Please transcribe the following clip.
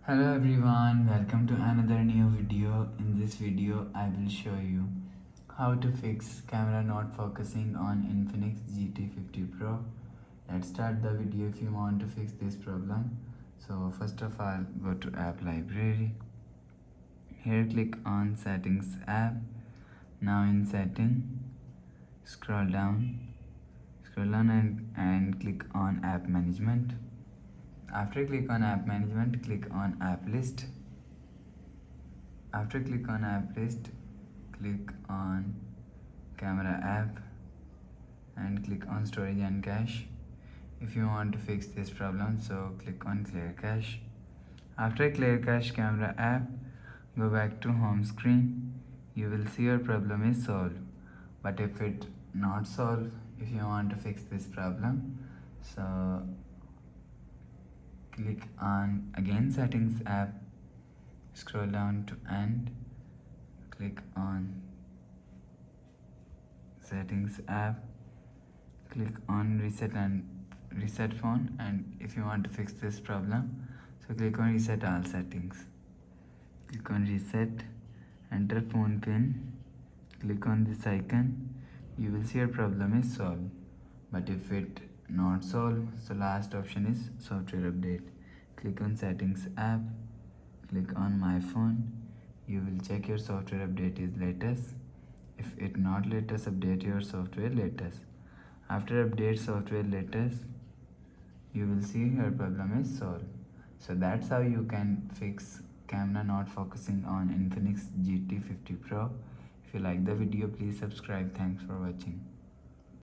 Hello everyone, welcome to another new video. In this video, I will show you how to fix camera not focusing on Infinix GT50 Pro. Let's start the video if you want to fix this problem. So first of all, go to app library. Here click on settings app. Now in setting, scroll down and click on app management. After click on app management, click on app list. After click on app list, click on camera app and click on storage and cache. If you want to fix this problem, so click on clear cache. After clear cache camera app, go back to home screen. You will see your problem is solved. But if it not solved, if you want to fix this problem, so click on again settings app, scroll down to end, click on settings app, click on reset phone, and if you want to fix this problem, so click on reset all settings. Click on reset, enter phone pin, click on this icon. You will see your problem is solved. But if it not solved, so last option is software update. Click on settings app, click on my phone. You will check your software update is latest. If it not latest, update your software latest. After update software latest, you will see your problem is solved. So that's how you can fix camera not focusing on Infinix GT50 Pro. If you like the video, please subscribe. Thanks for watching.